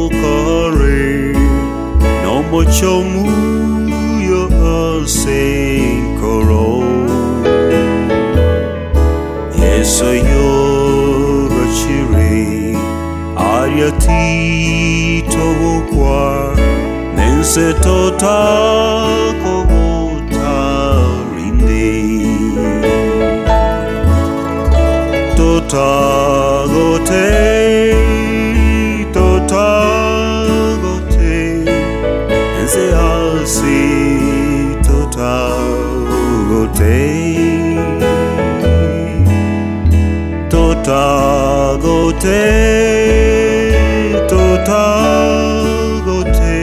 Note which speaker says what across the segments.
Speaker 1: egotokare no mochomu yo asenkoro eso yo gachire ariati togokwa nense totako Totagote, totagote, ense asi totagote, totagote, totagote,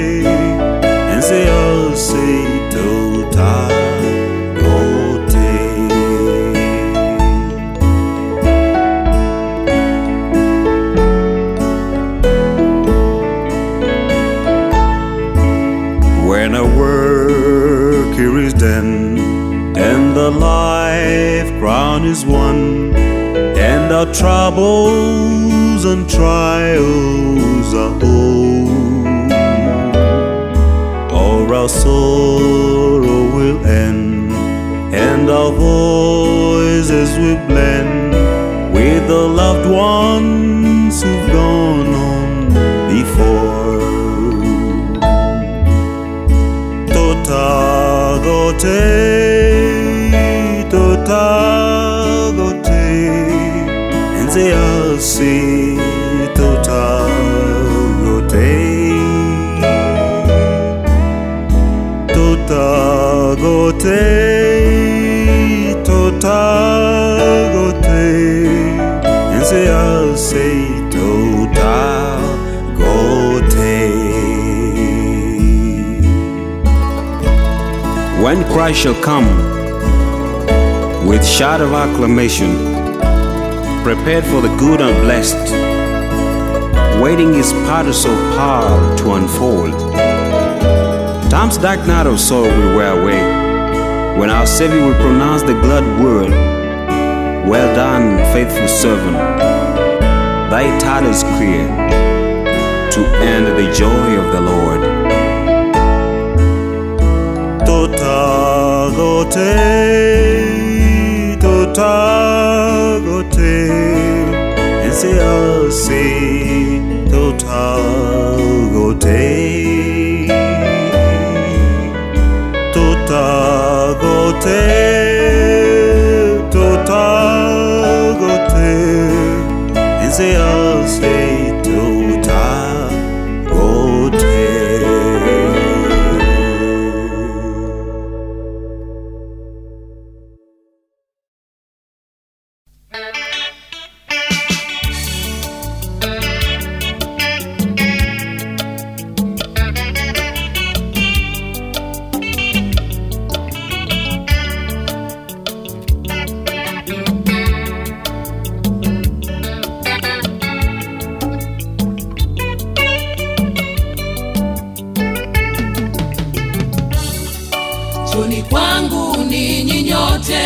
Speaker 1: ense asi totagote. When our work here is done, and the life crown is won, and our troubles and trials are over, or our sorrow will end, and our voices will blend with the loved ones who've gone on before. Totagote, totagote, ense asi totagote, totagote, totagote, ense asi totagote.
Speaker 2: When Christ shall come with shout of acclamation, prepared for the good and blessed, waiting his parts of power to unfold. Time's dark night of sorrow will wear away, when our Savior will pronounce the glad word, well done, faithful servant, thy title is clear, to end the joy of the Lord.
Speaker 1: Totagote, totagote, ense asi totagote, totagote, totagote, ense asi totagote.
Speaker 3: Njoni kwangu ninyi nyote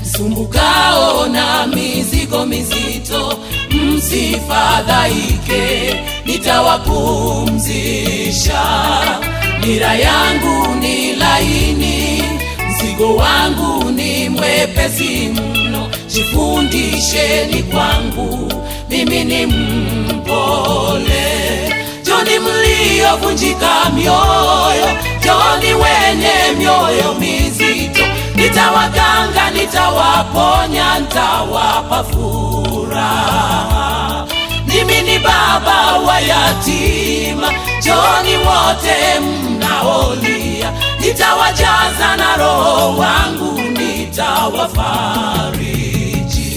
Speaker 3: msumbukao na mizigo mizito, msifadhaike, nitawapumzisha. Nira yangu ni laini, mzigo wangu ni mwepesi mno. Jifundisheni kwangu, mimi ni mpole. Njoni mliovunjika mioyo, njoni wenye mioyo mizito, nitawaganga, nitawaponya, nitawapa furaha. Mimi ni baba wa yatima, njoni wote mnaolia, nitawajaza na roho wangu, nitawafariji.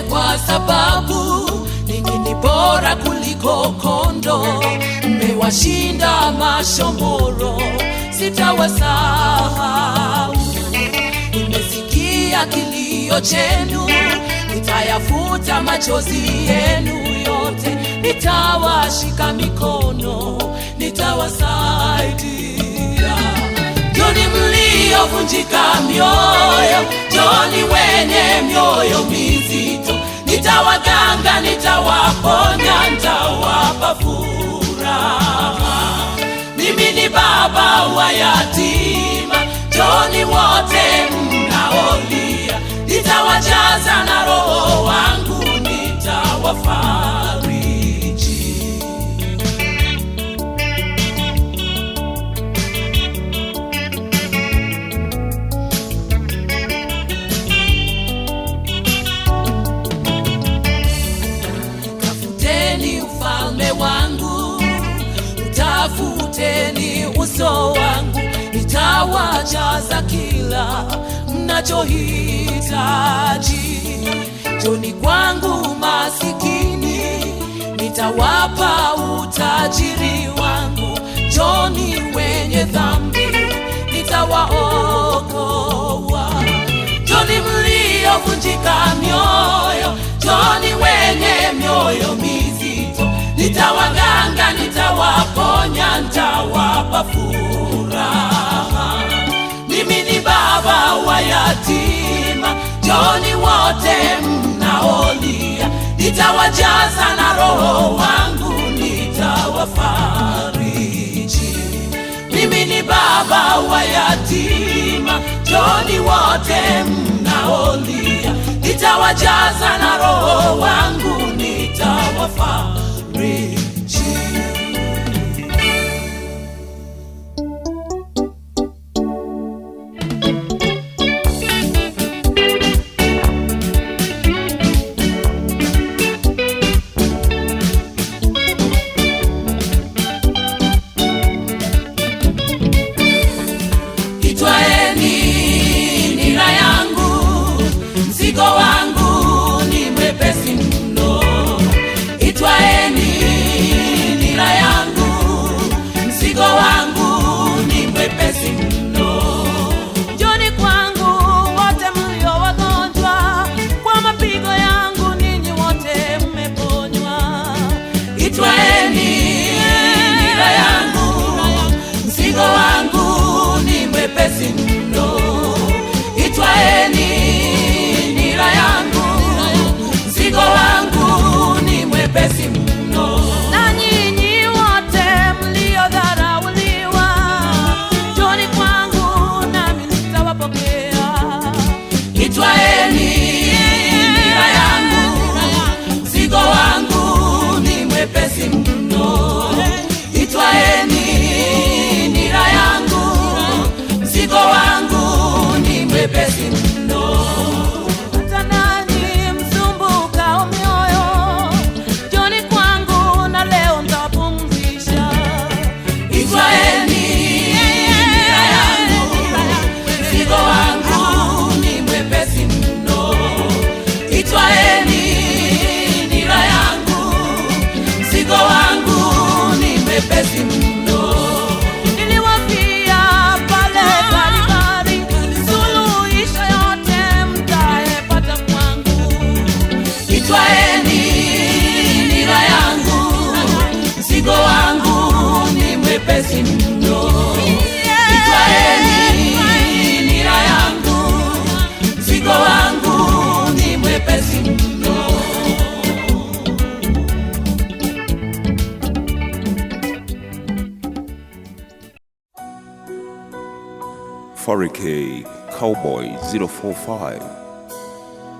Speaker 3: Kwa sababu ninyi ni bora kuliko kondo, mmewashinda mashomboro, sitawasahau. Nimesikia kilio chenu, nitayafuta machozi yenu yote. nitawashika mikono, nitawasaidia. Njoni mliovunjika mioyo, njoni wenye mioyo mizito, nitawaganga, nitawaponya, nitawapa furaha. Mimi ni baba wa yatima, njoni wote mnaolia, nitawajaza na Roho wangu, nitawafariji. Tafuteni ufalme wangu, utafuteni uso wangu, nitawajaza kila mnachohitaji. Njoni kwangu masikini, nitawapa utajiri wangu. Njoni wenye dhambi, nitawaokoa. Njoni mliovunjika mioyo, njoni wenye mioyo mizito, nitawaganga, nitawaponya, nitawapa furaha. Mimi ni baba wa yatima, njoni wote mnaolia, nitawajaza na Roho wangu, nitawafariji. Mimi ni baba wa yatima, njoni wote mnaolia, nitawajaza na Roho wangu, nitawafariji. Mzigo wangu ni mwepesi mno, itwaeni nira yangu. Mzigo wangu ni mwepesi mno. Njoni kwangu wote mlio wagonjwa, kwa mapigo yangu ninyi wote mmeponywa. Itwaeni nira yangu, mzigo wangu ni mwepesi mno. Itwaeni nira yangu, mzigo wangu ni mwepesi mno. Na nyinyi wote mliodharauliwa, njoni kwangu nami nitawapokea. Itwaeni nira yangu, mzigo wangu ni mwepesi mno. Itwaeni nira yangu, mzigo wangu ni mwepesi mno. Itwaeni nira yangu, mzigo wangu ni mwepesi mno. Niliwapia pale Kalvari, suluhisho yote mtayapata kwangu. Itwaeni nira yangu, mzigo wangu ni mwepesi mno. Itwaeni nira yangu, mzigo wangu ni mwepesi mno.
Speaker 1: 4K Cowboy 045,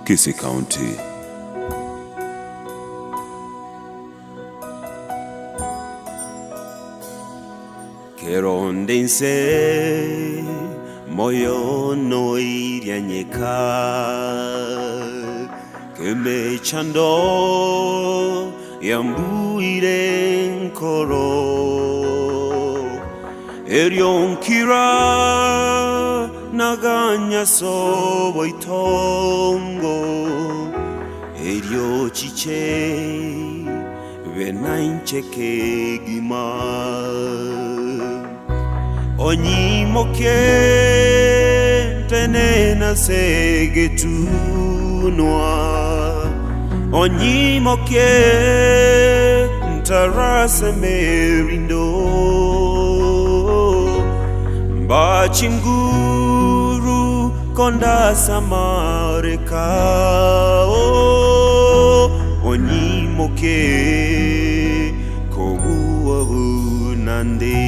Speaker 1: Kisii County. Kerondense moyo no irianyeka, keme chando yambuire nkoro, erion kira naganya sobo itongo, erio chiche venaincheke gima, onyimoke tenena segetunwa, onyimoke ntarase merindo mbachinguru konda samareka onyimoke kobuabunande.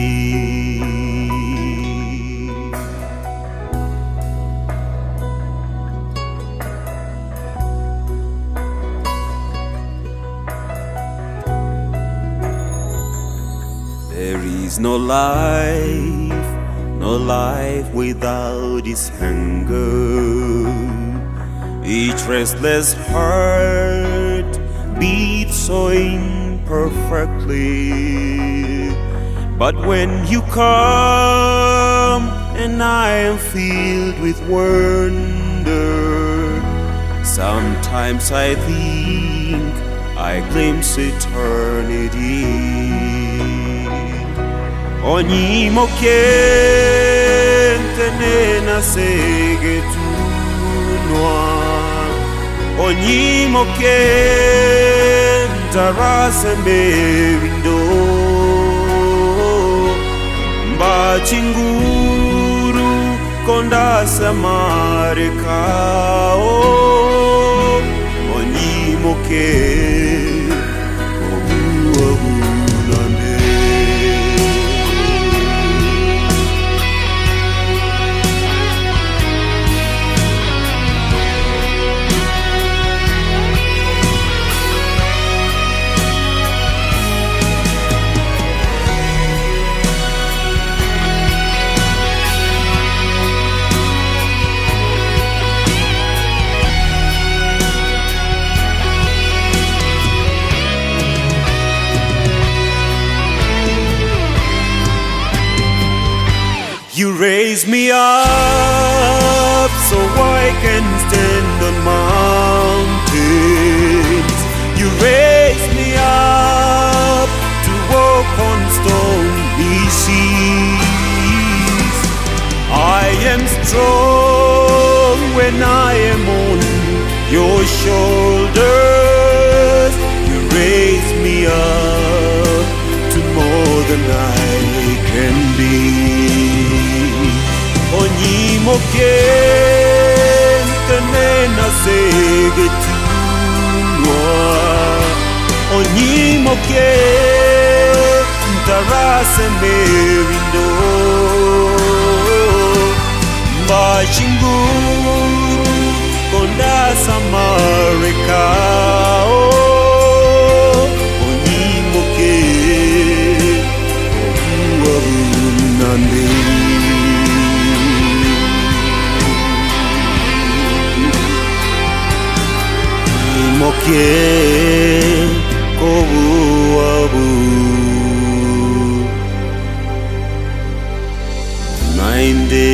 Speaker 1: There is no life without its hunger. Each restless heart beats so imperfectly. But when you come and I am filled with wonder, sometimes I think I glimpse eternity. Onyimoke ntenena segetunwa, onyimoke ntarase merindo mbachinguru konda samareka onyimoke kobuabunande. You raise me up so I can stand on mountains. You raise me up to walk on stormy seas. I am strong when I am on your shoulders. You raise me up to more than I can be. Onyimoke ntenena segetunwa, onyimoke ntarase merindo mbachinguru konda samareka onyimoke kobuabunande. Onyimoke kobuabunande.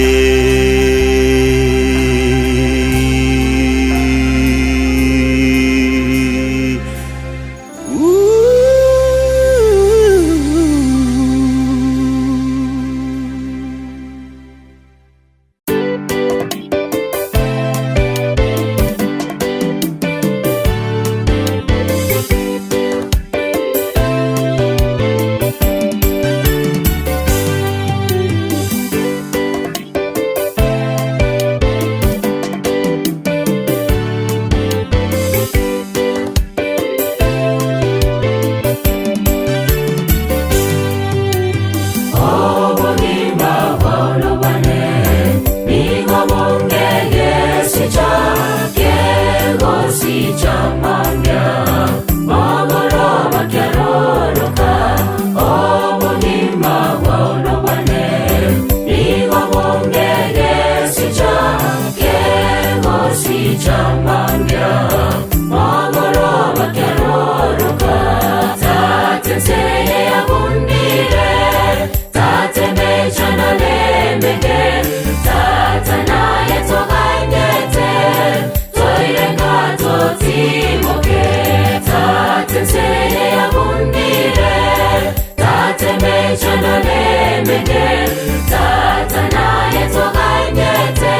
Speaker 3: Tata na yeto ganyete,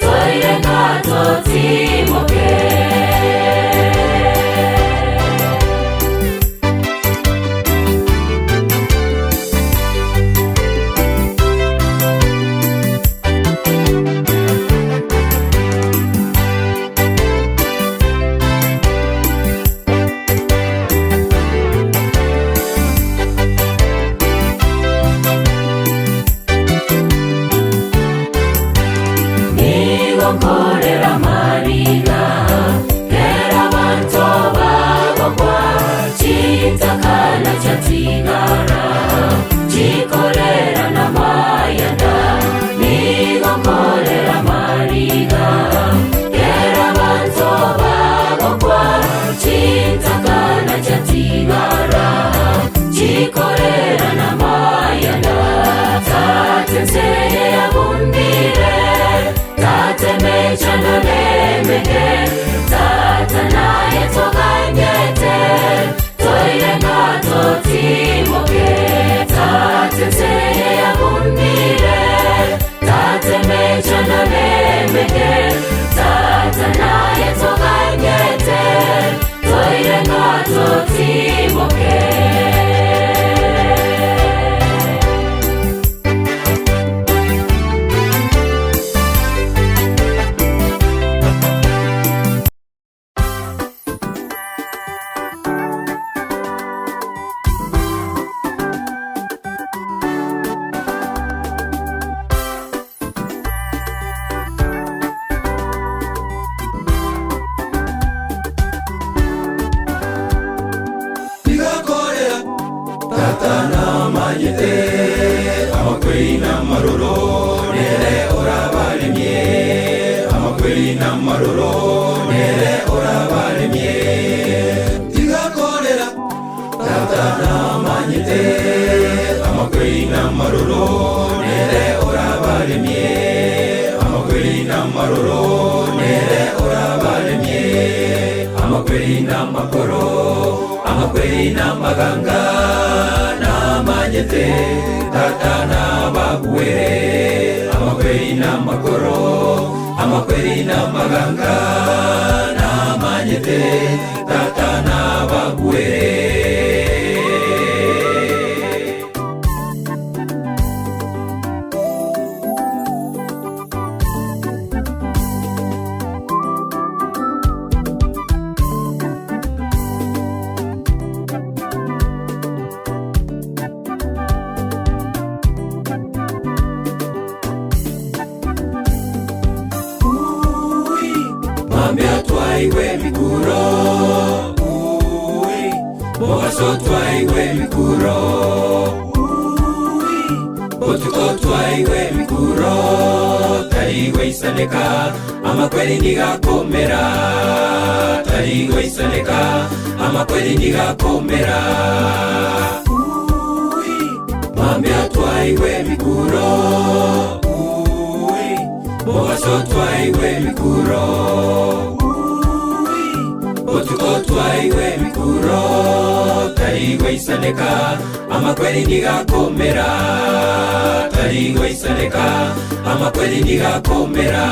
Speaker 3: toire ngato ti. nigonkorera mariga kera banto bagogwa chitakana chatigara chikorera na mayanda nigonkorera mariga kera banto bagogwa chitakana chatigara chikorera na mayanda tatenseye abundire tatemechana lemeke tatanaye toganyete toirenga totimoke tatenseye abundire tatemechana lemeke tatanaye toganyete toirenga totimoke.
Speaker 4: Tatana manyete amakweli na maroro nere orabalemye amakweli na maroro nere orabalemye tigakorera tatana manyete amakweli na maroro nere orabalemye amakweli na maroro nere orabalemye amakweli na makoro amakweli na maganga na manyete tatana babuere amakweli na makoro amakweli na maganga na manyete tatana babuere. Mambia twaiwe mikuro Bogaso twaiwe mikuro Botuko twaiwe mikuro Tariwe isaneka amakweli nigakomera Tariwe isaneka amakweli nigakomera Mambia twaiwe mikuro Bogaso twaiwe mikuro Botuko twaiwe mikuro Tariwe isaneka amakweli nigakomera Tariwe isaneka amakweli nigakomera.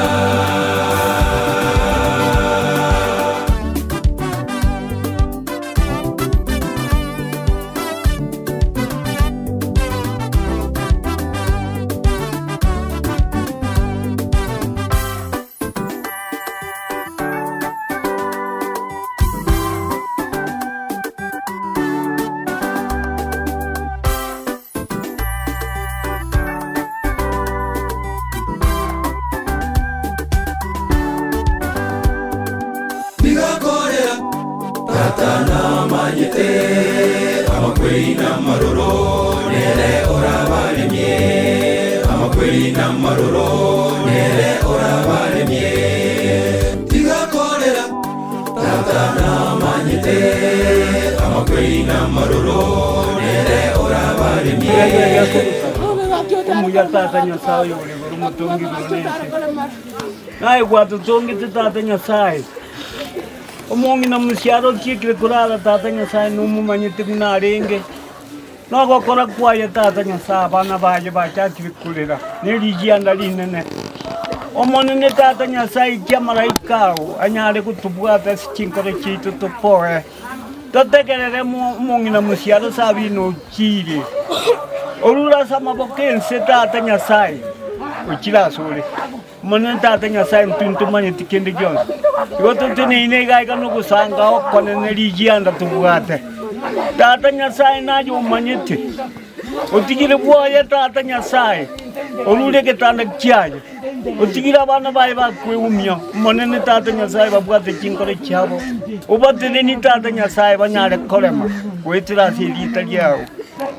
Speaker 4: Tatana manyete amakweli na maroro nere orabalemye amakweli na maroro nere orabalemye tigakorera tatana manyete amakweli na maroro nere orabalemye
Speaker 5: Muya tata nyasaye ule buru mutungi buru nae kwatu tungi tata nyasaye omongi na musiaro chikre kurara tata nyasaye numu manyite kunarenge nago kora kwaye tata nyasaye bana baje bachakire kulera nelijianda linene omonene tata nyasaye kyamaraikao anyare kutubwata sichinkore chitu tupoe tatekerere omongi na musiaro sabino chire orura samabokense tata nyasaye uchirasule mone tata nyasaye mtuntumanye tikende kyonse iwoto tunine gaika nukusanga okone nelijianda tubwate tata nyasaye najo umanyite utikile bwoye tata nyasaye olule ketanda kyaye utigira abana bawe bakwumya monene tata nyasaye babwate chinkore cyabo ubatire ni tata nyasaye banyare korema kwetira silita lyao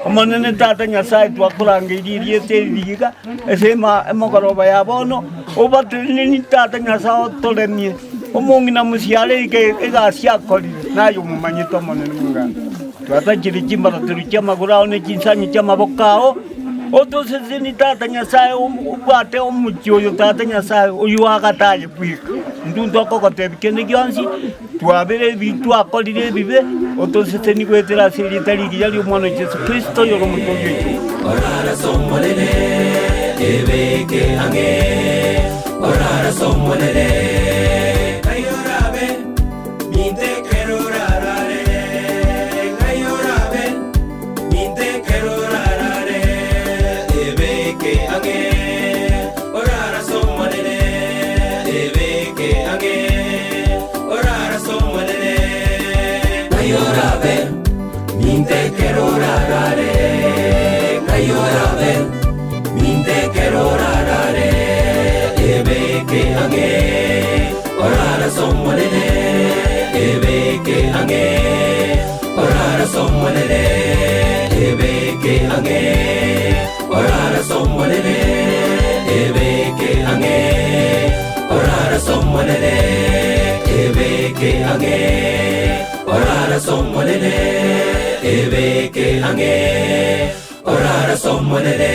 Speaker 5: monene tata nyasaye twakuranga iriye teriga esema emogoroba yabono ubatire ni tata nyasaye tolemye omungi na musiale ke egasia koli nayo mumanyito monene mungana twata chiri chimbara turukia magurao ne chinsanyi chamabokao oto sesini tata nyasaye ubate omuchyo tata nyasaye uyu akataye kwika ndundu akokotebi kende gyansi twabere bitu akolire bibe oto sesini kwetera silita ligiya lyo mwana Yesu Kristo yoro mutoyo yetu
Speaker 4: orara somolele ebeke ange orara somolele kayorabe minte kerorarare kayorabe minte kerorarare ebeke ange orara somolele ebeke ange orara somolele kayorabe minte kerorarare kayorabe minte kerorarare ebeke ange orara somolele ebeke ange orara somolele ebeke ange orara somolele ebeke ange orara somolele ebeke ange orara somolele ebeke ange orara somolele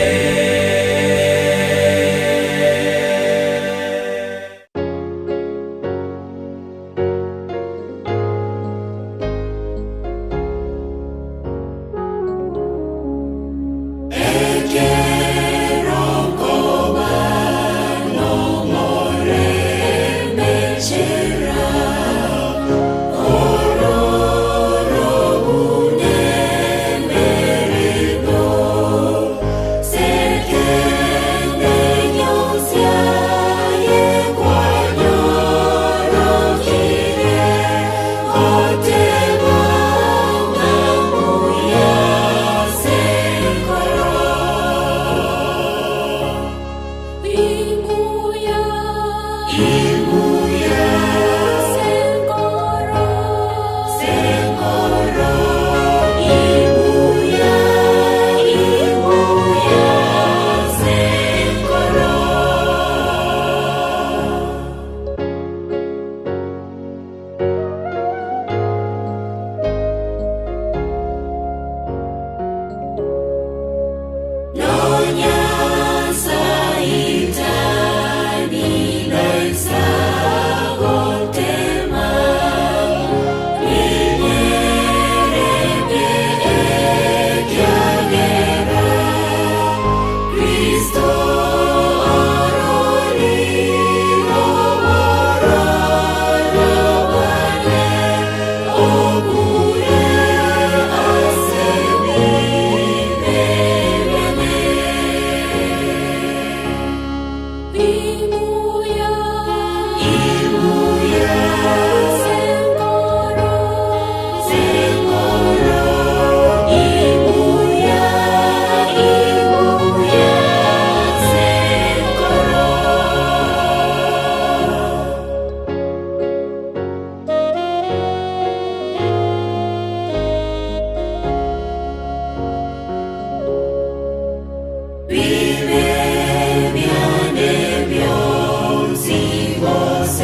Speaker 3: Vive, viene, Dios, y vos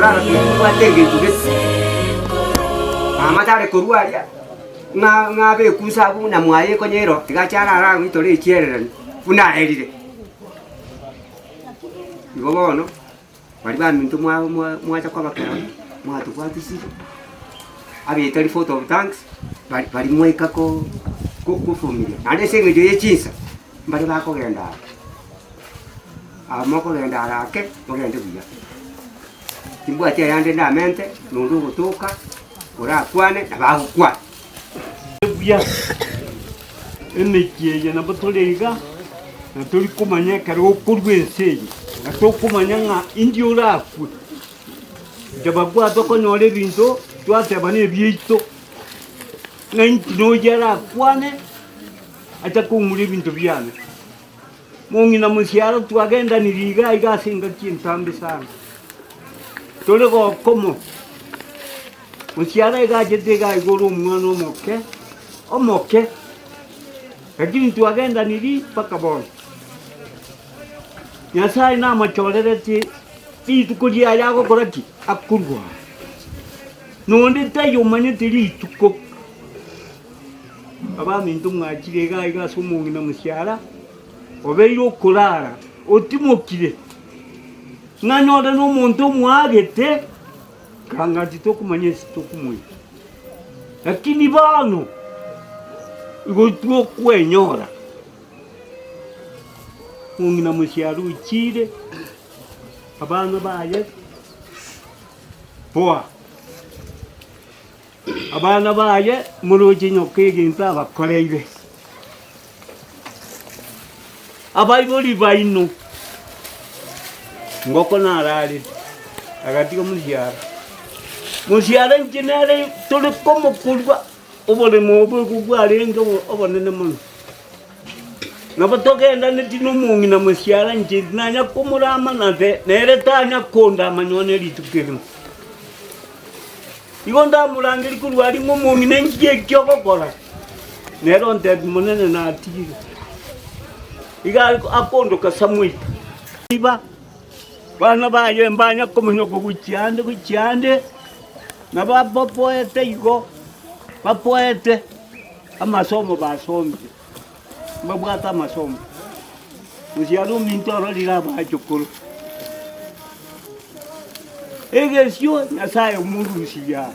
Speaker 6: kurara kwatenge tugesi amatare kurwaria nga be kusabu na mwaye konyero tigachara ara ngitore chierere funa erire ibobono bali ba mintu mwa cha kwa bakara mwa tukwatisi abi tari photo of thanks bali mweka ko familia ande senge je chinsa bali ba ko genda amoko genda arake mogende biya timbu ati yande na mente nundu gutuka ora kwane na ba kwa
Speaker 5: biya emekiye na batolega na tuli kumanya karo kurwense na to kumanya nga indiora ku jabagwa to ko nole binto twate bane biito nanti no yara kwane ata kumuli binto byane mongi na musiaro twagenda niriga igasinga kintambe sana tole ko komo musiara igajete igoro umwana omoke lakini twagenda niri paka bon Nyasaye na machorereti itukulia yako koraki akurwa nonde tayo manyetiri ituko abami ntumwa kirega igaso mungi na musiara obeyo kurara otimokire nanyora no muntu mwagete kanga titokumanye sitokumwe lakini bano igotuo kwenyora mungi na musiara uchire abana baye poa abana baye muruji nyokege ntaba koreire abaiboli baino ngoko narari agati musiara nkinere tole komo kurwa obole mobo kugware ngo obonene muno nabotogenda netino mungi na musiara nkinanya kumurama nate nere tanya konda manyone litukero igonda mulangiri kurwari ngo mungi nengiye kyokokora nero nte munene na atire iga akondo ka Samuel iba bana baye mbanya komunyo kucyande na baba poete igo bapoete amasomo basombe babwata amasomo usiaru mintoro lira bachukuru egesyo Nyasaye umurusiya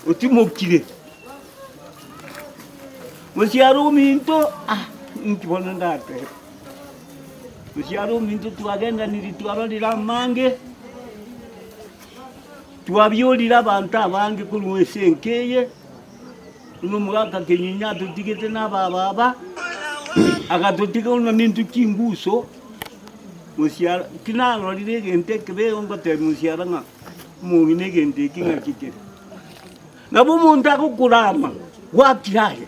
Speaker 5: utimokire musiaru minto nkibona ndate musiaru minto twagenda nilitwarolira mange twabyolira abantu abange kulwesenkeye numugaka kenyinya tutigete nababa akatutika una mintu kinguso musiara kinalolire gente kebe ongote musiara nga mungine gente kinga kikere nabo muntu akukurama wakiraye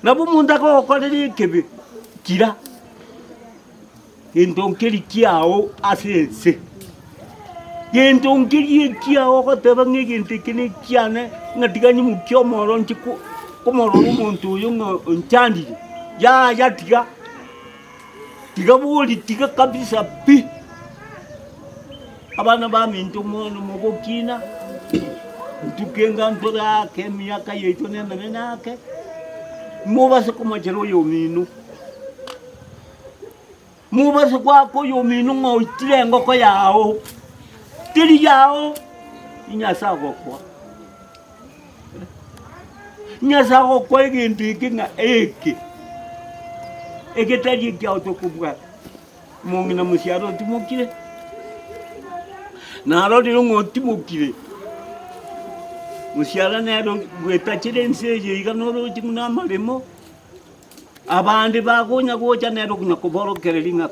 Speaker 5: nabo muntu akokorere kebe kira entonkeri kiao asense yentonkeri kiao koteba ngegente kine kiane ngatiganye mukyo moro nchiku komoro umuntu yunga nchandire ya tiga boli tiga kabisa pi abana ba mintu mono mogokina tukenga ntora ke miaka yetu nenda menake mubase kumajero yo minu mubase kwako yo minu ngo itirengo ko yao tiri yao inyasago kwa nyasago kwa egintu kinga eketaji kyao tokubwa mungi na musiaro timokire na ro diro ngotimokire musiara nero gwetachire nseje iganoro timuna maremo abandi bagonya gocha nero kunya kuborokereringa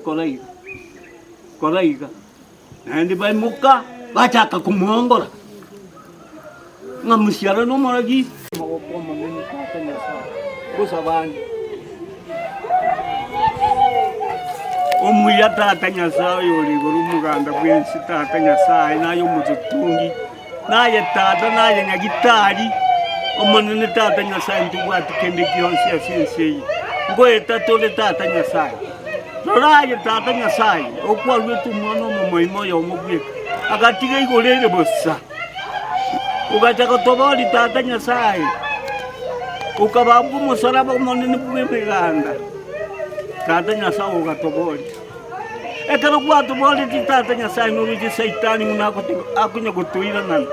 Speaker 5: koraiga nandi baimuka bachaka kumongora nga musiara no maragi mogokoma ngene katanya sa busabandi omuya tata Nyasaye oligoro umuganda bwensi tata Nyasaye nayo mututungi naye tata naye nyagitari omanene tata Nyasaye ntubwati kende kyonse yasenseyi ngoeta tole tata Nyasaye roraye tata Nyasaye okwalwe tumwana omumoimo yomubweka agatiga igorere bosa ugataka tobori tata Nyasaye ukabambu musaraba munene bw'emiganda tata Nyasaye ugatobori ekero gwatobori tata Nyasaye n'urugi Saitani akunya gutuira nana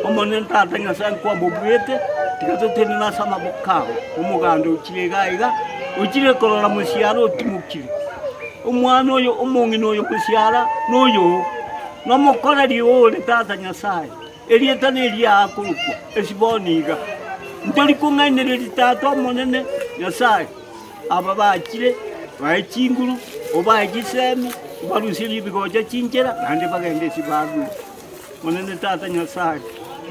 Speaker 5: omonene tata Nyasaye kwambubwete tikatotene nasama bokaho umuganda ukirigaiga ukire korora musiaro utimukire umwana oyo omongi n'oyo musiara n'oyo nomukora liole tata Nyasaye elieta neliakulukwa esiboniga ntoli kung'ainireri tata omonene Nyasaye aba bakire bae chinguru obae gisemi barusiri bigoja chinjera nande bagende sibagu monene tata Nyasaye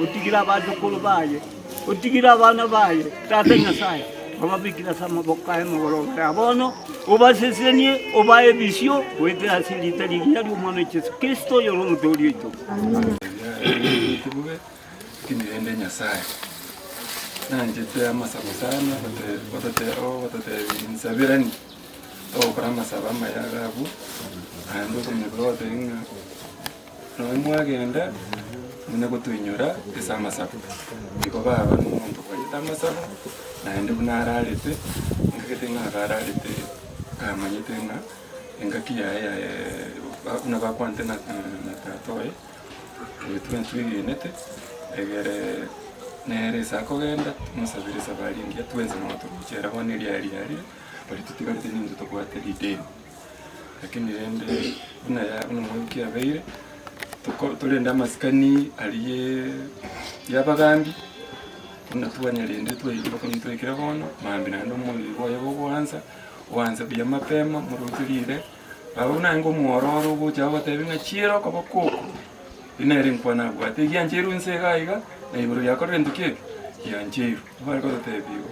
Speaker 5: utigira abajukuru baye utigira abana baye tata Nyasaye bababikira sama bokaye mugoroba abono ubasesenie obaye bisyo wete asilita ligia ly'umwana Yesu Kristo yoro mutori ito
Speaker 7: tubuge kinirende Nyasaye nanje te amasaba sana batate insabirani okora amasaba mayarabu ando kumibrote inga no mwagenda mune kutuinyura esa amasaba biko baba n'umuntu kwita amasaba naende kunararete ngakete ngakararete kamanyete nga engakia una bakwante na tatoe twentuigenete egere nere sakogenda musabire sabari ngia twenze n'otukuchera boneri ari bali tutigarite n'inzu tokwate ideni lakini rende unamwiki abeire tulenda amasikani aliye yabagambi unatuanyalende twekera bono mambi nando mwiboye bobwanza wanza bya mapema murutulire babona ngo muororo buja batebinga chiro kabakoko inere nkwana bwate yanjeru nsegaiga na iburu yakore nduke yanjeru bariko tebigo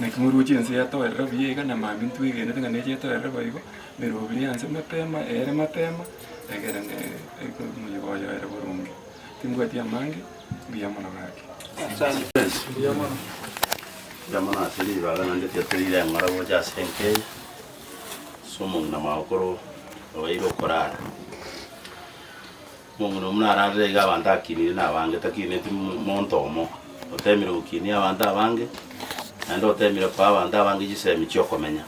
Speaker 7: na kimuru chense yatoera biega na mambi ntwigene tinga neje yatoera baigo merobili yanze mapema ere mapema egere ne eko muyiboye era burungi timgwati amangi biyamona baki
Speaker 8: Jamana asili baga nande tetrire ngarago ja senke somong na maokoro oiro korara mongo mnara rega banda kini na bange takine ti montomo otemire ukini abanda bange ando otemire pa banda bange jisemi chokomenya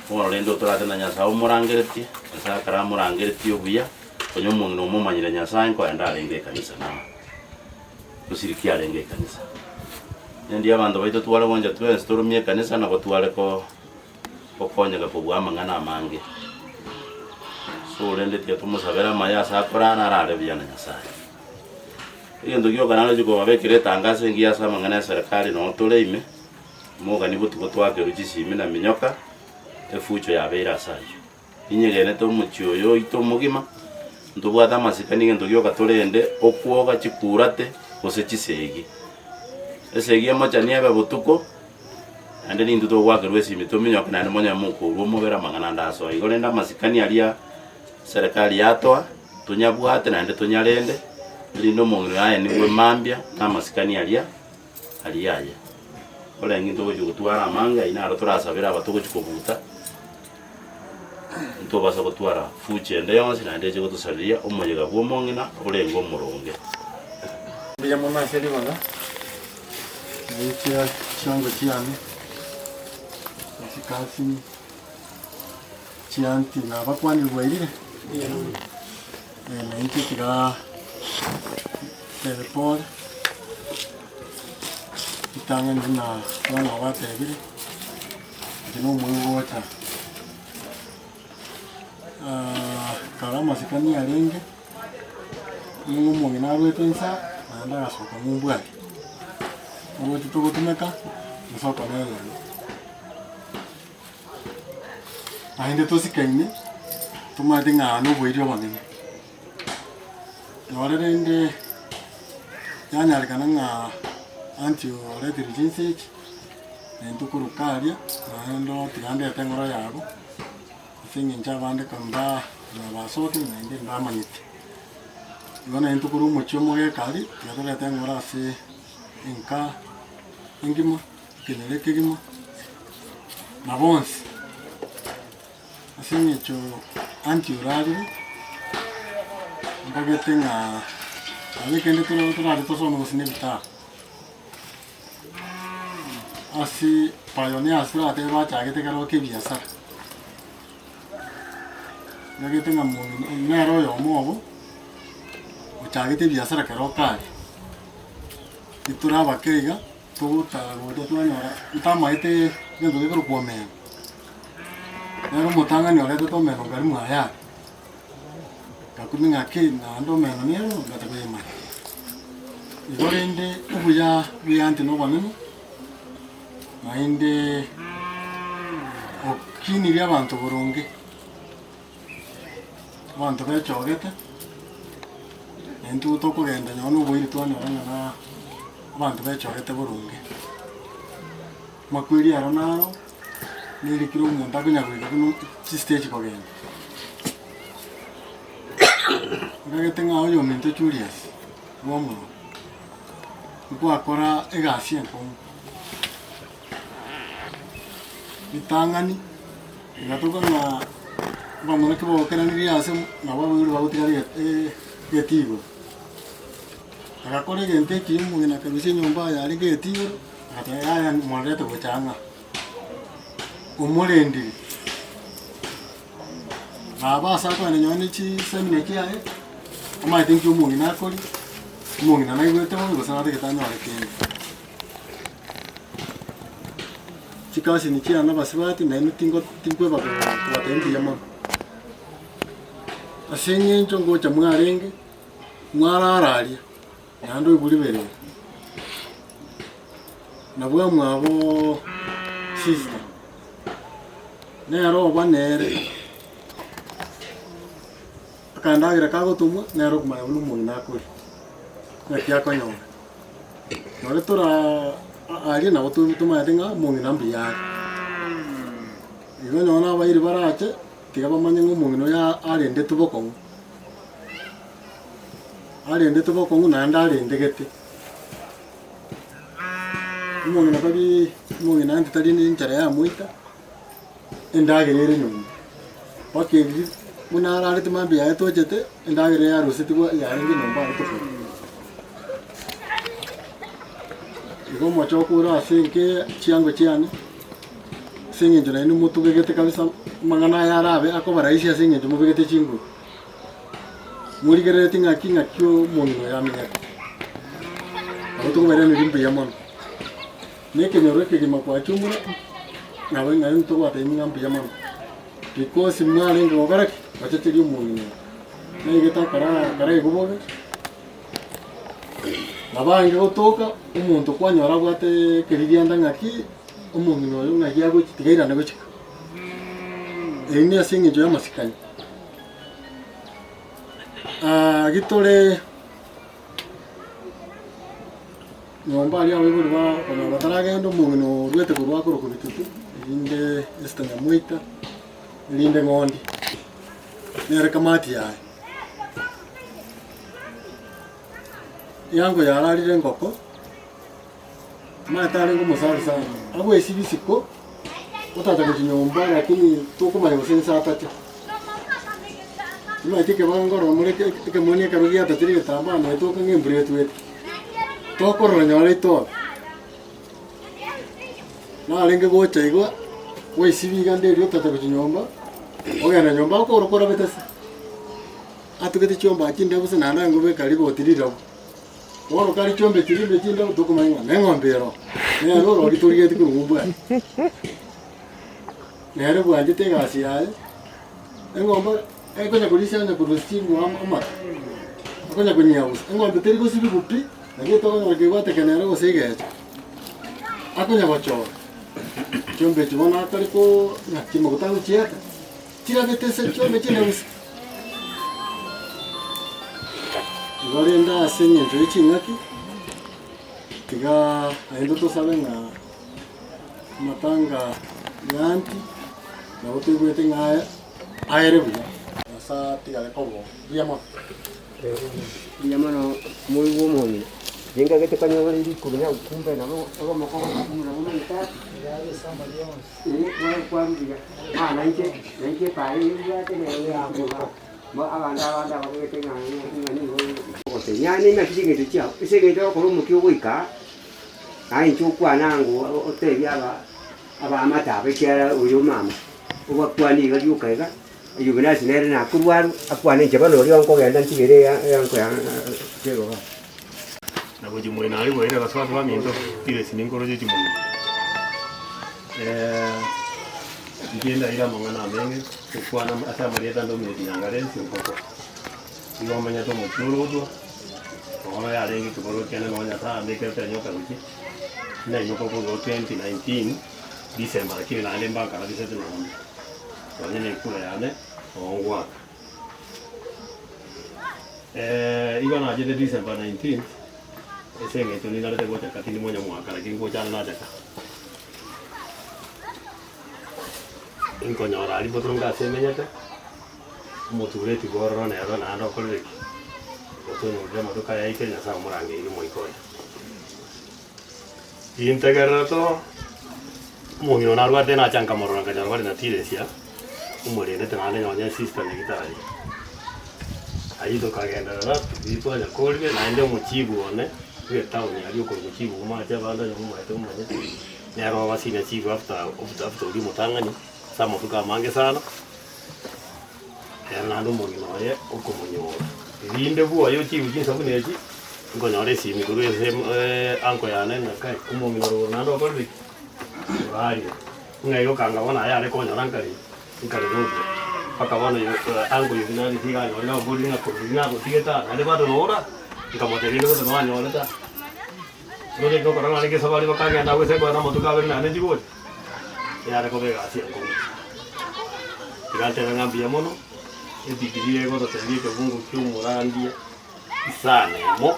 Speaker 8: ono lendo torate na Nyasaye umurangereti asa kara murangereti obuya konyo mongo mumanyire Nyasaye ko enda alenge kanisa na kusirikia alenge kanisa ndi abantu baito twala wanja twense turumye kanisa na batwale ko konya gakubwa mangana mange so rende tia tumusabera maya sakora na rare byana Nyasaye iyo ndugyo kanalo jiko babekire tangase ngiya sa mangana ya serikali no toleime moga ni butu twake rujisimi na minyoka efucho ya beira sayo inyegene to muchyo yo ito mugima ndubwata masikani ndugyo katolende okwoga chikurate ose chisegi esegi amachani aba butuko ande ni nduto wake rwesi mitominyo kana monya muko rumobera mangana ndaso igolenda masikani alia serikali yatoa tunyabwate nande tunyalende lindo mongwe aya niwe mambya na masikani alia aliyaye ole nginto go gutwara manga inaro turasabira abatuko chikobuta nto basa gutwara fuche ndeyonse nande je gutusalia umuyega bwo mongina olengo muronge
Speaker 9: biya mona seri wala Nikia chango chiani Chikasi Chianti na bakwani rwairire na inki tiga teleport itanga na wana wate bire jino mwe wata karama sikani alenge mungu mwina rweto insa anda asoka mumbwali uwe tutuko tumeka msoko nele ahinde tosikaine tumade ngano bwiryo banene norende yanyalikana nga anti already regency nentukurukaria naendo tigande atengora yabo singe njabande kamba basoke nende ndamanyite ibona entukuru muchomo gekali yatole atengora ase inka ingima keneleke gima na bonse asinge cho anti urali mbagete ng'a abikende turari tusome gusine bita asi pioneers turate bachagete karo kibiasara mbagete ng'a nero yo mobo uchagete biasara karo kari ituraba keiga tuguta gote twanyora ntamaite nendo gikuru kuomena nero mutangani orete tomeno ngari mwaya kakumi ng'aki nando meno nero ngatakwema igorende ubuya byanti no banene mainde okini bya bantu burungi bantu bechogete entu tokugenda nyono ubwiri twanyora na bantu bechogete burungi makwiri aro naro nirikiro umuntu akunyagwika kuno stage kogenda ngagete ng'ao yominto Julius womo gwakora egasi enkomo itang'ani igatuka ng'a bamwe kibokeranirie ase nabo abairu bagotigari getigo agakora egento ekio omong'ina kabisa enyomba yare getigo agata yaya mwarete gochang'a omorendiri nabasa kwane nyone chisemine kiaye amaite nkio omong'ina akori omong'ina naigwete bobe gose nategete kende chikasi ni chiana basibati naino tinkweba kubatendia mono ase eng'encho ngocha mwarenge mwarararia nando iburi berere nabwa mwabo sister nero oba nere akandagira kagotumwa nero kumanya buno omong'ina akori ng'aki akonyora nore tora aria nabo tumaete ng'a omong'ina mbuyare igo nyona abairi barache tiga bamanye ng'a omong'ina oyo arendete bokong'u naende arendegete omong'ina tari omong'ina ante tari enchara yamoita endagera ere nyomba mpaka ebi buna ararete mambi yaye tochete endagera yarusetigwa yarenge nyomba are tofauti igo mochokora ase nke chiango chiane ase eng'encho naende motugegete kabisa mang'ana aya arabe akobaraisi ase eng'encho mobegete chinguru morigerereti ng'aki omong'ina oyo amenyete abo tokobairaneria mbuya mono na ekenyoro ekegima kwachumura nabo ng'aye ntogwataimi ng'a mbuya mono because mwarenge gokoraki bachecheria omong'ina naigete kara igobobe nabange gotoka omonto kwanyora abwate keririanda ng'aki omong'ina oyo ng'aki agochi tigairane gochika eri ni ase eng'encho ya amasikani gitore nyomba aria abaibori bakonyora bataragenda omong'ina orwete korwa koroko bitutu erinde Esther Nyamoita erinde ng'ondi nere kamati yaye yango yararire engoko maete arenge omosari sana abwesi bisiko otata gochi nyomba lakini tokomanya gose nsatate imaite kebangoro muri ekemoni ekero giatatire getambaa naetoka ng'embura etwete tokorora nyora itobe narenge gocha igwa waisibiga nderi otata gochi nyomba ogenda nyomba okorokora betese atugete chiomba achinde buse nanda ngobe kari gotirira oro kari chiombe chirimbe chinde tokomanya neng'ombe ero nero rori torigeti kurumubwa nere bwanjete egasi yaye eng'ombe ekonya korisia onya korosimu amata okonya konyiabusa eng'ombe teri gosibi bupi nagi tokonyora kebwatekenere gose egecha akonya gochora chiombe echio bono atari ko ng'aki mogota gochieta chirabetese chiombe chinde busa igo rende ase eng'encho ya ching'aki tiga naende tosabe ng'a matanga yanti nabo toigwete ng'aya aere buya asa tigare kobo buya mono
Speaker 6: buya mono moigwa omong'ina jengagete kanyora irikuru kumbe nabo ogomoko kumura omong'ita kwaruriga nainche pare ibwate nero yakoba abanda bagwete ngani ote nyani na kisinge chao kisinge chao ko mu kyo wika ai chu kwa nangu ote byaba aba mata be kera uyu mama uba kwani ga yu kai ga yu bina sinere na kurwaru akwani chaba no ri onko ga ndan tigere ya ko ya kero ga
Speaker 10: na go jumwe na ri go ira baswa ba minto tire sininkoro je jumwe Ndienda ila mangana mengi kukwana asa maria tando meti nyangare sinkoko iwa manya to muturu do ona ya lengi kuboro kene ngonya ta ndeke ta nyoka wiki na yoko ko 2019 December kile na lemba kala disete no ona ne kula yane ongwa iwa na je December 19 ese ngeto ni na te go ta katini monya mwaka lakini go jana na ta Incognora ali potronga semenyata moture ti gorro ne ro na ndo koleki otono de moto kaya ike nya sa murange ni moikoya integrato mo mi ona ruate na chanka morona ka jarwa na tire sia umore ne tana ne onya sister ne kitari ai do ka genda na ti to ya kolge na ndo mochibu one ye tao ni ali ko mochibu ma ja banda yo mo eto mo ne ro wasi na chibu after uli motanga ni sama tuka mange sana ya nando mo no ye o como nyo rinde bu ayo ti ujin sabu neji ngo nyore si mi guru ese anko ya ne na kai kumo mi ro nando ko ri ari ngai yo kanga wana ya le ko nyoran kari nkari no paka wana yo anko yo na ti ga no no buri na ko ri na ko tieta na le ba do ora ngamo te ri ko no anyo na ta no de ko karanga le ke sabari ba ka ga na we se ko na mo tuka ver na ne ji ko ya re ko ve ga si ko Tirate venga mono e ti dico da te dico bungo più morandia sane mo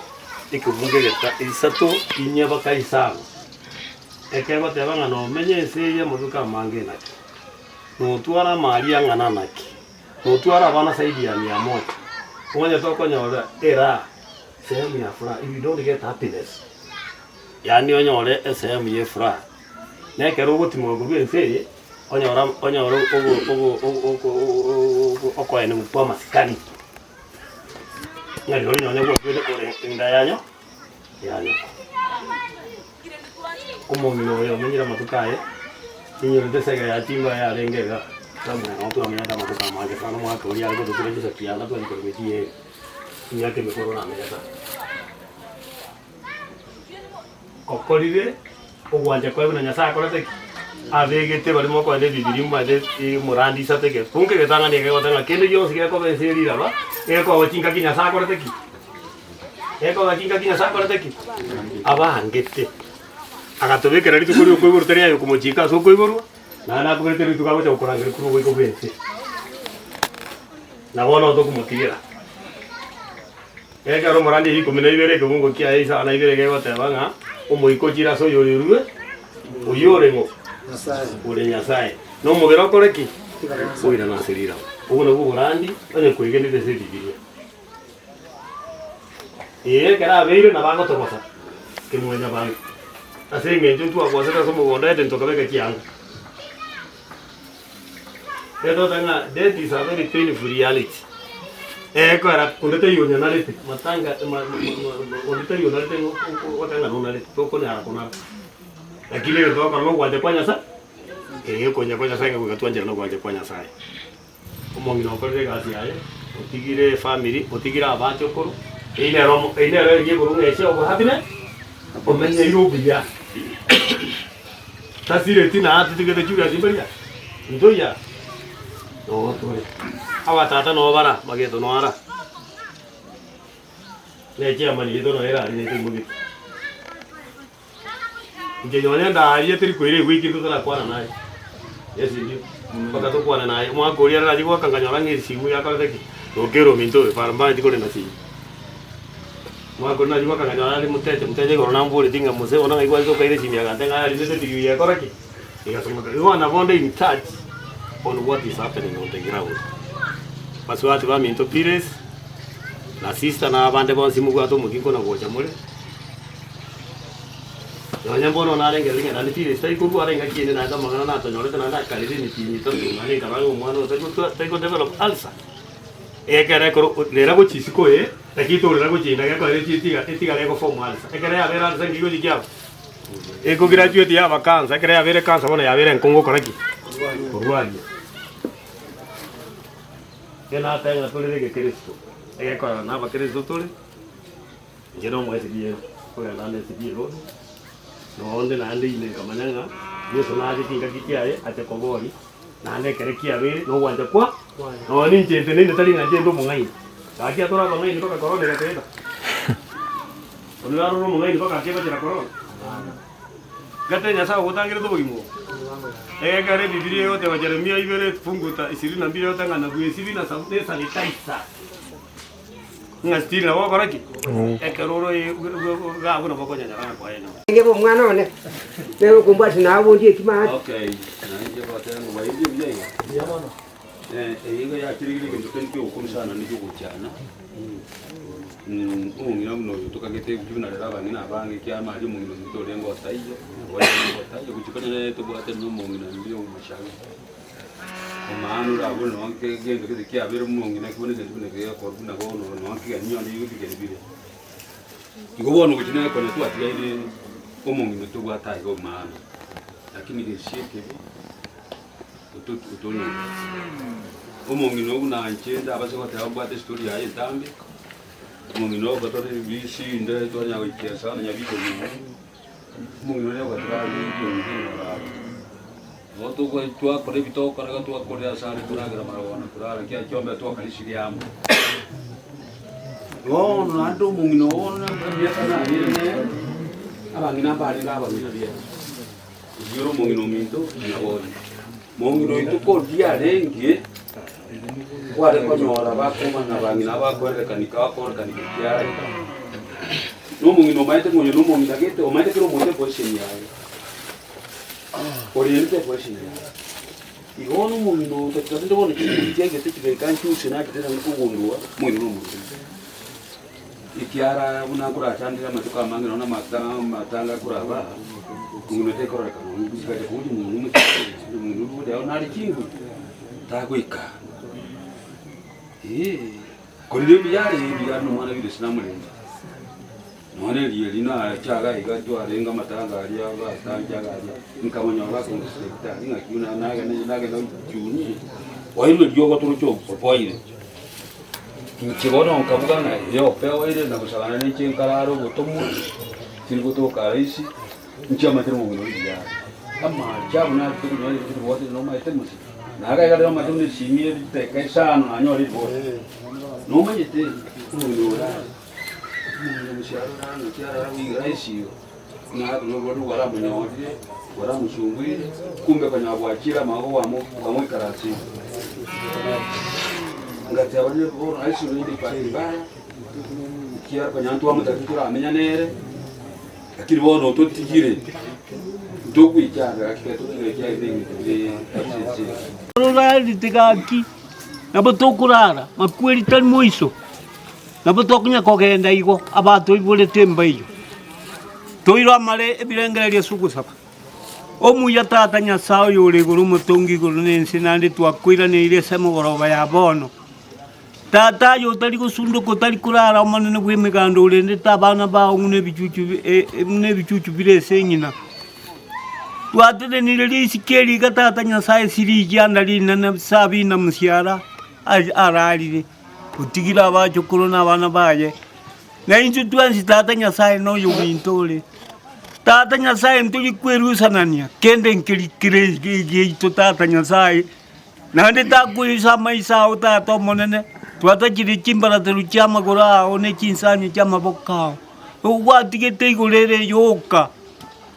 Speaker 10: e che bungo che sta il sato inya ba kai sano e che ba te vanga no menye se ya mo ka mange na no tuara maria ngana na ki no tuara bana saidi ya mia moja ngoja to ko nyola era sehemu ya furaha if you don't get happiness yani onyole sehemu ya furaha ne ke robo ti mo go be se onyora ogo ene mpo masikani ngari onyo ne go kwede kore ndayanyo yanyo como mino yo menyira matukae inyo ndesega ya timba ya rengega tamu no to amenya tamu ka mage sana mwa to ya go to kire se piana to ni ko metie nya ke me corona me ya kokorire ogwanja kwa na nyasa ko te avegete bali moko ande bibiri mbade murandi sate ke punke ke tanga ne ke otanga kende yo sike ko be seri la ba e ko watinga kinya sa ko te ki e ko watinga kinya sa ko te ki aba hangete aga to be ke rari to ko ko burteria yo como chica so ko iboru na ko te tu ka ko ko rangere ko ko be se na wono to como tira e ka ro murandi hi ko me nei bere ko ngo ki ai sa na ibere ke ko te ba nga o mo iko jira so yo yo o yore ngo ure nyasai no mugero koreki uira na serira uno bugurandi ane kwigeni de serira kera beire na bango to kosa ke mwenya bango asenge ntu akwa sera so mugonda ete ntoka beke kianga edo tanga death is a very painful reality ko era kundete yonya nalete matanga kundete yonya nalete watanga no nalete to ko na kona lakini leo toka kama kwa kwanya sa konya sa ngo katwanje no kwa kwanya sa omongi no kore gasi aye otigire family otigira abacho koro ine ro ye koro ngese obo habine omenye yubia tasire tina ati tigete chuga simbaria ndoya no to awa tata no bara mageto no ara le chia mani do no era ni te mugi nje yone nda ye tiri kwire wiki ndo la kwana naye yesi ndio paka to kwana naye mwa goria na jiwa kanganyora ngiri simu ya kala teki okero minto para mba ndiko na si mwa gona jiwa kanganyora ali mutete gona mbure dinga muse ona ngaiwa zo kaire simu ya ganda ngari ndete tiki ya koraki ikasoma kwa na bonde in touch on what is happening on the ground paswati ba minto pires la sister na bande bon simu kwa to mukingo na gocha mole Yonya bono na renga linga na tiri stai ku ruare nga kiene na da mangana na to nyore na da kalire ni tini to na ni karang umano te ko develop alsa ekere koro lera go chisiko lakini to lera go chinda ke ko etiga lego form alsa ekere ya vera alsa ngigo jikia eko graduate ya vacanza ekere ya vera kansa bona ya vera en Congo koraki Rwanda kena tenga tole de Cristo eko na va Cristo tole jeno mo ese dia ko ya na ese dia ro no onde na ande ile kamanyanga yeso na ati kinga kikia ate kogori na ande kere kia be no wanja kwa no ni chente ni tali na jendo mungai kaki atora ba ngai ndoka korone ka tenda olaro no mungai ndoka keba jira korone gate nya sa utangire to bogimo kare biblia yote wa Jeremia ibere funguta 22 yote ngana kuisibi na sauti sanitizer ngastiri na wako raki ekeroro ga buna bokonya nyara kwa eno
Speaker 6: ngebo mwana one leo kumbati na abundi kima
Speaker 8: okay na nje bote ngo waidi biyai ya mwana iyo ya kirigiri ngo twenke ukumsana ni cyo cyana ngira muno tukagete kujuna rera bangina abange kyama ari mu ngino zitore ngo tayiyo wayiyo kuchikana to bwate no mu ngino ndiyo mashaka omanu ra bono wanke gendo kete kya bere mu ngino kubone gendo ne kya ko buna go no wanke ga nyo ndi yuki gende bire ngo bono kuchina ko ne tu ati ile omu ngino to bwata go manu lakini ge sheke utoni omu ngino una nchenda abase ko ta bwate story ya itambe mungino batore bisi nda to nya wikia sana nya biko ni mungino ne batara ni ngino moto ko tua kore bito karaga tua kore asari kuna gra marwana kura kia chombe to kalishiri amu no ando mungino na bia sana ni abangina bali ga abangina bia yoro mungino minto ni boli mungino itu ko dia rengi wale kwa nyora bakoma na bangina bakwere kanika bakora kanika kiara no mungino maite munyo no mungina gete o maite kiro mote position yawe oriente position yawe igono mungino tatando bona kigenge tekige kanchu sina kitena ngukundwa munyo no mungino ikiara unakura chandira matuka mangina na matanga kuraba mungino tekora kanu ngikate kuji mungino bude onali kingu takwika korire byari bigano mwana bide sinamurenge none lina chaga igato arenga matanga ali aba tanjaga nkamanya bako sekta inga kiuna naga no juni wailo lyogo turucho popoire kibono nkabuga na yo pewa ile na kusagana ne chenkararo gotomu tilgoto karaisi nchama tero ngino ya kama chabu na tukunyo ile wote no ma temusi naga igara ma tumne simie te kaisano anyori bo no me yete ngora mushara na kiara wiraisi na no bodu wala munyodi wala mushungwi kumbe kanya bwakira mago wa mu karasi ngati abanye bo aisi no ndi pa kiara kanya ntu amutakitura amenya nere lakini bono totigire
Speaker 5: Rurali tikaki nabotokurara makweli tali moiso nabotokunya kogenda igo abato ibule temba iyo toiro amale ebirengera lya suku sapa omuya tata nyasao yole guru mutongi guru nensi nandi twakwira ne ile semo goroba ya bono tata yo tali kusundo ko tali kurara omanene gwemigando ulende tabana ba ngune bichuchu bile senyina watete nilili sikeli katata nyasaye siriji andalina na sabi na msiara aralile utikila bacho kulona bana baye na inzu twansi tata nyasaye no yubintole tata nyasaye ntuli kwerusa nania kende nkili to tata nyasaye nande takwisa maisa utata monene twata kiri chimbara telu chama gora one chinsani chama bokao watike tegolere yoka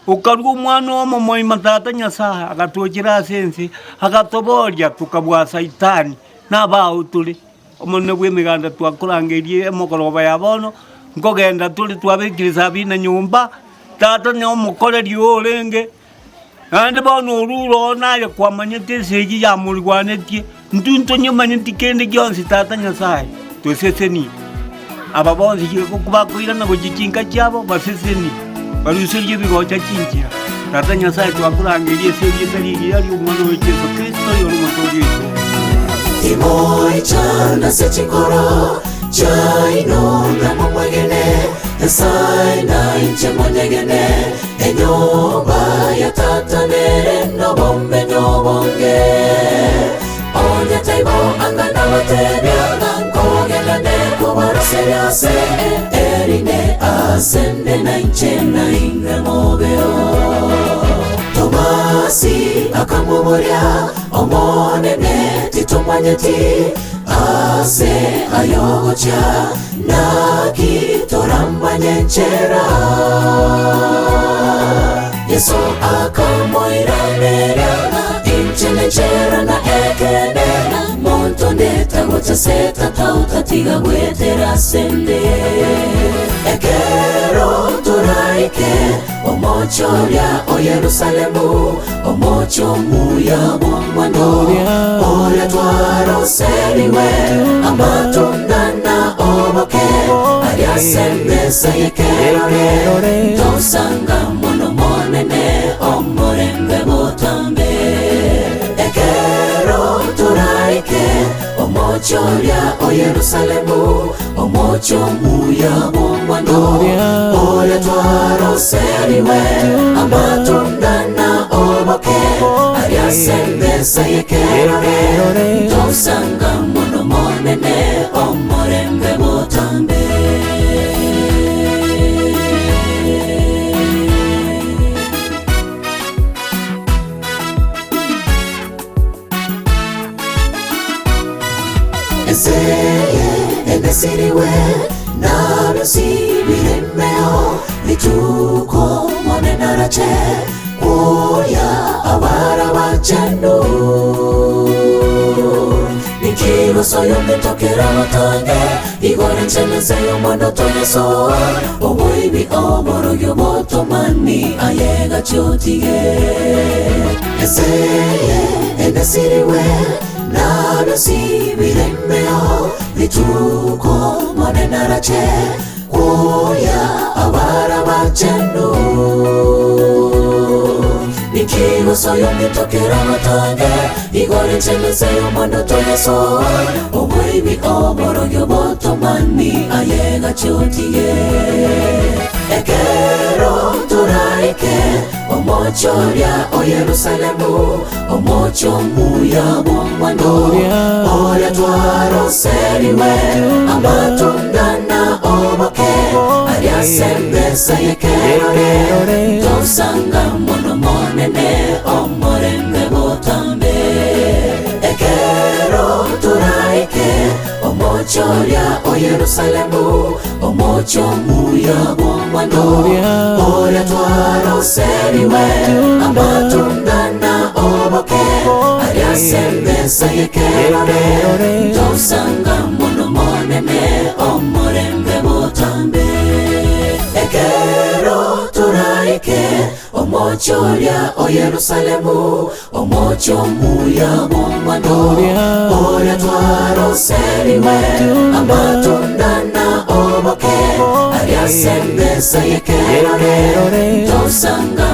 Speaker 5: ukarugo mwana wa mama matata nyasaha akatokira sensi akatoborya tukabwa saitani naba utuli omone gwemiganda twakurangerie mokoroba yabono ngogenda tuli twabikiriza bina nyumba tata nyo mukoreri orenge ande bono ruro naye kwamanyete seji ya mulwanetie ndunto nyamanyete kende gyonsi tata nyasaha toseseni ababonzi kubakwira nabo jikinga cyabo baseseni barusirye bigocha kinjira tata nyasaye twakurangerie seje tari yari umwana w'Yesu Kristo yoro mutogi
Speaker 11: Kimoi chana sechikoro Chaino na mamwegene Esai na inche monyegene Enyoba ya tata nere no bombe no bonge Onya taibo angana watebya Nankogela neko waraseya se Erine asende na inche na inge mobeo Tomasi akamumoria Omonene titomanyeti Ase ayogocha Naki torambanye nchera Yeso akamoira nerana Inchene nchera na ekenena Monto neta gocha seta tauta tiga wetera sende Ekero turaike Omochoria o Yerusalemu Omocho muya mwano Oria tuaro seriwe Amatunda na oboke Aria sembesa yekerore Tosanga mono monene Omorembe botambe Ekero turaike Omochoria o Yerusalemu Omocho muya mwano Oria tuaro seriwe Amatunda na oboke Aria sembesa yekerore Tosanga mono monene Omorembe botambe Eseye enesiriwe Narusi biremeo Vituko monenarache Kuya awara wachenu Nikiwa soyo mitokera matange Igore nchene seyo mwendo toye so Oboibi omoro yoboto mani Ayega chotige Eseye enesiriwe Narusi biremeo Vituko monenarache Kuya awara wachenu Nikiwa soyo mitokera matange Igore nchene seyo mwendo toye so Oboibi omoro yoboto mani Ayega chotige Ekero turaike Omochoria o Yerusalemu Omocho muya mwano Oria tuaro seriwe Amatunda na oboke Aria sembesa yekerore Tosanga mono monene Omorembe botambe Ekero turaike Omochoria o Yerusalemu Omocho muya mwano Oria tuaro seriwe Amatunda na oboke Aria sembesa yekerore Tosanga mono monene Omorembe botambe Ekero turaike Omochoria o Yerusalemu Omocho muya mwano Oria tuaro seriwe Amatunda na oboke Aria sembesa yekerore Tosanga